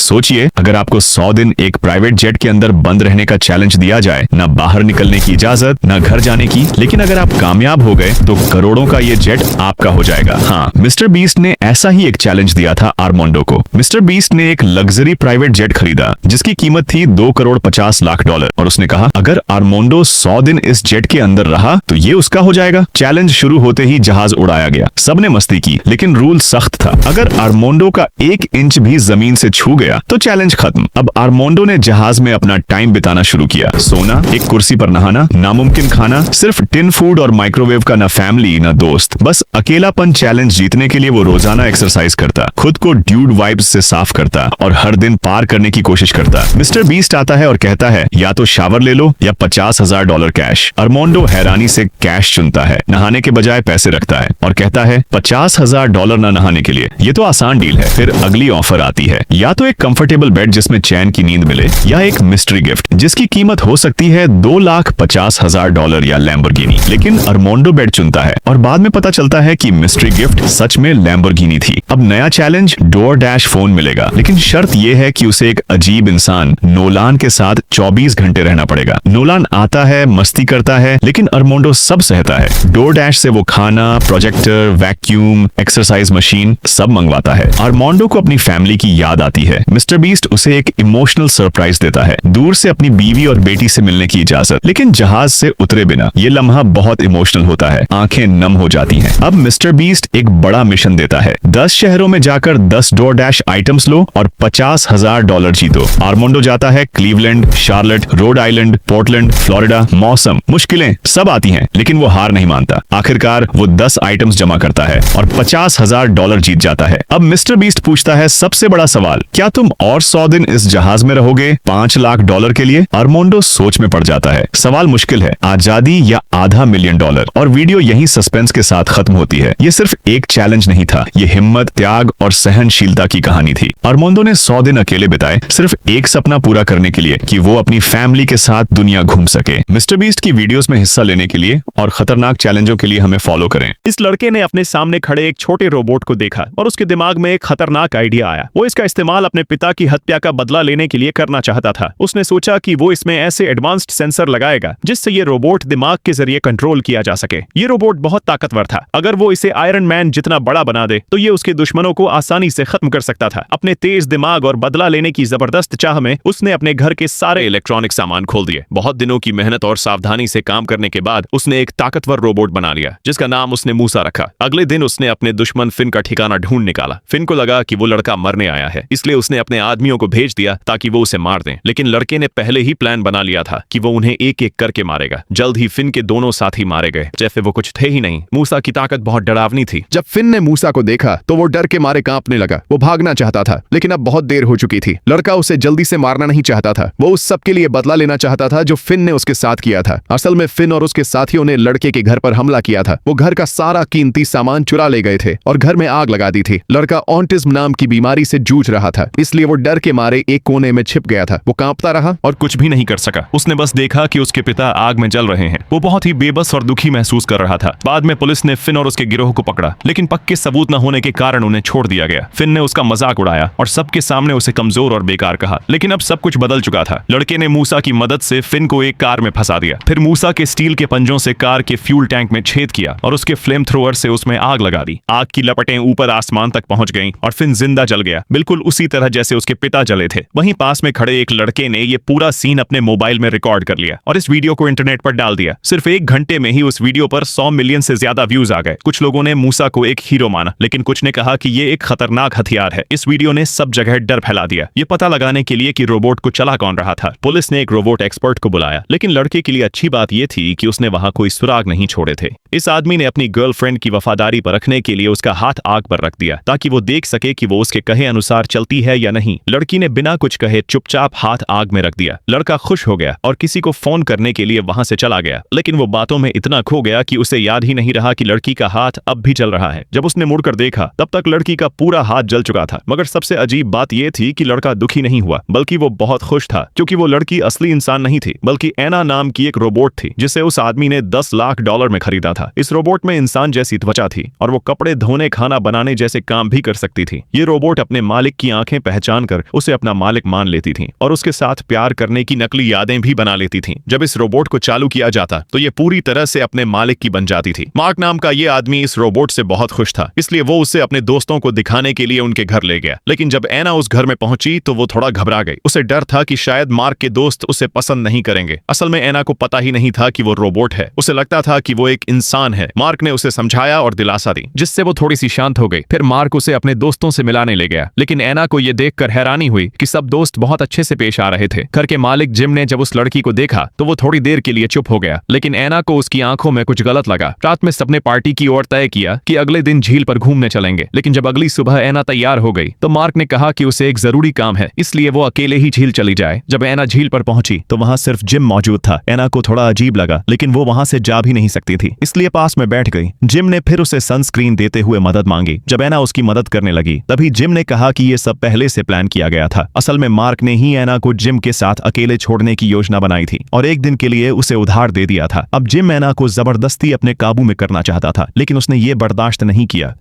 सोचिए, अगर आपको 100 दिन एक प्राइवेट जेट के अंदर बंद रहने का चैलेंज दिया जाए, ना बाहर निकलने की इजाजत, ना घर जाने की, लेकिन अगर आप कामयाब हो गए तो करोड़ों का ये जेट आपका हो जाएगा। हाँ, मिस्टर बीस्ट ने ऐसा ही एक चैलेंज दिया था आर्मांडो को। मिस्टर बीस्ट ने एक लग्जरी प्राइवेट जेट खरीदा जिसकी कीमत थी $2,50,00,000 और उसने कहा अगर आर्मांडो 100 दिन इस जेट के अंदर रहा तो ये उसका हो जाएगा। चैलेंज शुरू होते ही जहाज उड़ाया गया, सबने मस्ती की, लेकिन रूल सख्त था। अगर आर्मांडो का 1 इंच भी जमीन से छू गया तो चैलेंज खत्म। अब आर्मांडो ने जहाज में अपना टाइम बिताना शुरू किया। सोना, एक कुर्सी पर नहाना, नामुमकिन खाना, सिर्फ टिन फूड और माइक्रोवेव का ना फैमिली ना दोस्त, बस अकेलापन। चैलेंज जीतने के लिए वो रोजाना एक्सरसाइज करता, खुद को ड्यूड वाइब्स से साफ करता और हर दिन पार करने की कोशिश करता। मिस्टर बीस्ट आता है और कहता है या तो शावर ले लो या $50,000 कैश। आर्मांडो हैरानी से कैश चुनता है, नहाने के बजाय पैसे रखता है और कहता है $50,000 ना नहाने के लिए, ये तो आसान डील है। फिर अगली ऑफर आती है, या तो एक कंफर्टेबल बेड जिसमें चैन की नींद मिले या एक मिस्ट्री गिफ्ट जिसकी कीमत हो सकती है $2,50,000 या लैम्बोर्गिनी। लेकिन आर्मांडो बेड चुनता है और बाद में पता चलता है कि मिस्ट्री गिफ्ट सच में लैम्बोर्गिनी थी। अब नया चैलेंज, डोर डैश फोन मिलेगा, लेकिन शर्त यह है कि उसे एक अजीब इंसान नोलान के साथ 24 घंटे रहना पड़ेगा। नोलान आता है, मस्ती करता है, लेकिन आर्मांडो सब सहता है। डोर डैश से वो खाना, प्रोजेक्टर, वैक्यूम, एक्सरसाइज मशीन सब मंगवाता है। आर्मांडो को अपनी फैमिली की याद आती है। मिस्टर बीस्ट उसे एक इमोशनल सरप्राइज देता है, दूर से अपनी बीवी और बेटी से मिलने की इजाजत, लेकिन जहाज से उतरे बिना। ये लम्हा बहुत इमोशनल होता है, आंखें नम हो जाती हैं। अब मिस्टर बीस्ट एक बड़ा मिशन देता है, 10 शहरों में जाकर 10 डोर डैश आइटम्स लो और $50,000 जीतो। आर्मांडो जाता है Cleveland, Charlotte, Rhode Island, Portland, Florida. मौसम, मुश्किलें सब आती हैं, लेकिन वो हार नहीं मानता। आखिरकार वो 10 आइटम्स जमा करता है और $50,000 जीत जाता है। अब मिस्टर बीस्ट पूछता है सबसे बड़ा सवाल, क्या तुम और 100 दिन इस जहाज में रहोगे $5 लाख के लिए? आर्मांडो सोच में पड़ जाता है। सवाल मुश्किल है, आजादी या आधा मिलियन डॉलर। और वीडियो यहीं सस्पेंस के साथ खत्म होती है। ये सिर्फ एक चैलेंज नहीं था, ये हिम्मत, त्याग और सहनशीलता की कहानी थी। आर्मांडो ने 100 दिन अकेले बिताए सिर्फ एक सपना पूरा करने के लिए कि वो अपनी फैमिली के साथ दुनिया घूम सके। मिस्टर बीस्ट की वीडियोस में हिस्सा लेने के लिए और खतरनाक चैलेंजों के लिए हमें फॉलो करें। इस लड़के ने अपने सामने खड़े एक छोटे रोबोट को देखा और उसके दिमाग में एक खतरनाक आइडिया आया। वो इसका इस्तेमाल अपने पिता की हत्या का बदला लेने के लिए करना चाहता था। उसने सोचा कि वो इसमें ऐसे एडवांस्ड सेंसर लगाएगा जिससे ये रोबोट दिमाग के जरिए कंट्रोल किया जा सके। ये रोबोट बहुत ताकतवर था। अगर वो इसे आयरन मैन जितना बड़ा बना दे तो ये उसके दुश्मनों को आसानी से खत्म कर सकता था। अपने तेज दिमाग और बदला लेने की जबरदस्त चाह में उसने अपने घर के सारे इलेक्ट्रॉनिक सामान खोल दिए। बहुत दिनों की मेहनत और सावधानी से काम करने के बाद उसने एक ताकतवर रोबोट बना लिया जिसका नाम उसने मूसा रखा। अगले दिन उसने अपने दुश्मन फिन का ठिकाना ढूंढ निकाला। फिन को लगा कि वो लड़का मरने आया है, इसलिए उसने अपने आदमियों को भेज दिया ताकि वो उसे मार दें। लेकिन लड़के ने पहले ही प्लान बना लिया था कि वो उन्हें एक एक करके मारेगा। जल्द ही फिन के दोनों साथी मारे गए जैसे वो कुछ थे ही नहीं। मूसा की ताकत बहुत डरावनी थी। जब फिन ने मूसा को देखा तो वो डर के मारे कांपने लगा। वो भागना चाहता था, लेकिन अब बहुत देर हो चुकी थी। लड़का उसे जल्दी से मारना नहीं चाहता था, वो उस सब के लिए बदला लेना चाहता था जो फिन ने उसके साथ किया था। असल में फिन और उसके साथियों ने लड़के के घर पर हमला किया था। वो घर का सारा कीमती सामान चुरा ले गए थे और घर में आग लगा दी थी। लड़का ऑटिज्म नाम की बीमारी से जूझ रहा था, इसलिए वो डर के मारे एक कोने में छिप गया था। वो कांपता रहा और कुछ भी नहीं कर सका। उसने बस देखा कि उसके पिता आग में जल रहे हैं। वो बहुत ही बेबस और दुखी महसूस कर रहा था। बाद में पुलिस ने फिन और उसके गिरोह को पकड़ा, लेकिन पक्के सबूत न होने के कारण उन्हें छोड़ दिया गया। फिन ने उसका मजाक उड़ाया और सबके सामने उसे कमजोर और बेकार कहा। लेकिन अब सब कुछ बदल चुका था। लड़के ने मूसा की मदद से फिन को एक कार में फंसा दिया। फिर मूसा के स्टील के पंजों से कार के फ्यूल टैंक में छेद किया और उसके फ्लेम थ्रोअर से उसमें आग लगा दी। आग की लपटें ऊपर आसमान तक पहुंच गईं और फिन जिंदा जल गया, बिल्कुल उसी तरह जैसे उसके पिता जले थे। वहीं पास में खड़े एक लड़के ने ये पूरा सीन अपने मोबाइल में रिकॉर्ड कर लिया और इस वीडियो को इंटरनेट पर डाल दिया। सिर्फ 1 घंटे में ही उस वीडियो पर 100 मिलियन से ज्यादा व्यूज आ गए। कुछ लोगों ने मूसा को एक हीरो माना, लेकिन कुछ ने कहा कि ये एक खतरनाक हथियार है। इस वीडियो ने सब जगह डर फैला दिया। ये पता लगाने के लिए कि रोबोट को चला कौन रहा था, पुलिस ने एक रोबोट एक्सपर्ट को बुलाया। लेकिन लड़के के लिए अच्छी बात यह थी कि उसने वहां कोई सुराग नहीं छोड़े थे। इस आदमी ने अपनी गर्लफ्रेंड की वफादारी परखने के लिए उसका हाथ आग पर रख दिया ताकि वो देख सके कि वो उसके कहे अनुसार चलती है या नहीं। लड़की ने बिना कुछ कहे चुपचाप हाथ आग में रख दिया। लड़का खुश हो गया और किसी को फोन करने के लिए वहां से चला गया, लेकिन वो बातों में इतना खो गया कि उसे याद ही नहीं रहा कि लड़की का हाथ अब भी जल रहा है। जब उसने मुड़कर देखा तब तक लड़की का पूरा हाथ जल चुका था। मगर सबसे अजीब बात यह थी कि लड़का दुखी नहीं हुआ, बल्कि वो बहुत खुश था, क्योंकि वो लड़की असली इंसान नहीं थी बल्कि एना नाम की एक रोबोट थी जिसे उस आदमी ने $10 लाख में खरीदा था। इस रोबोट में इंसान जैसी त्वचा थी और वो कपड़े धोने, खाना बनाने जैसे काम भी कर सकती थी। ये रोबोट अपने मालिक की आंखें पहले पहचान कर उसे अपना मालिक मान लेती थीं और उसके साथ प्यार करने की नकली यादें भी बना लेती थीं। जब इस रोबोट को चालू किया जाता तो ये पूरी तरह से अपने मालिक की बन जाती थी। मार्क नाम का ये आदमी इस रोबोट से बहुत खुश था, इसलिए वो उसे अपने दोस्तों को दिखाने के लिए उनके घर ले गया। लेकिन जब एना उस घर में पहुंची तो वो थोड़ा घबरा गई। उसे डर था कि शायद मार्क के दोस्त उसे पसंद नहीं करेंगे। असल में एना को पता ही नहीं था कि वो रोबोट है। उसे लगता था कि वो एक इंसान है। मार्क ने उसे समझाया और दिलासा दी, जिससे वो थोड़ी सी शांत हो गई। फिर मार्क उसे अपने दोस्तों से मिलाने ले गया, लेकिन एना को यह देखकर हैरानी हुई कि सब दोस्त बहुत अच्छे से पेश आ रहे थे। घर के मालिक जिम ने जब उस लड़की को देखा तो वो थोड़ी देर के लिए चुप हो गया, लेकिन एना को उसकी आंखों में कुछ गलत लगा। रात में सबने पार्टी की ओर तय किया कि अगले दिन झील पर घूमने चलेंगे, लेकिन जब अगली सुबह एना तैयार हो गई तो मार्क ने कहा कि उसे एक जरूरी काम है, इसलिए वो अकेले ही झील चली जाए। जब एना झील पर पहुंची तो वहां सिर्फ जिम मौजूद था। एना को थोड़ा अजीब लगा, लेकिन वो वहां से जा भी नहीं सकती थी, इसलिए पास में बैठ गई। जिम ने फिर उसे सनस्क्रीन देते हुए मदद मांगी। जब एना उसकी मदद करने लगी तभी जिम ने कहा कि ये सब पहले से प्लान किया गया था। असल में मार्क ने ही एना को जिम के साथ अकेले छोड़ने की योजना बनाई थी और एक दिन के लिए उसे उधार दे दिया था। अब जिम एना को जबरदस्ती अपने काबू में करना चाहता था, लेकिन उसने ये बर्दाश्त नहीं किया।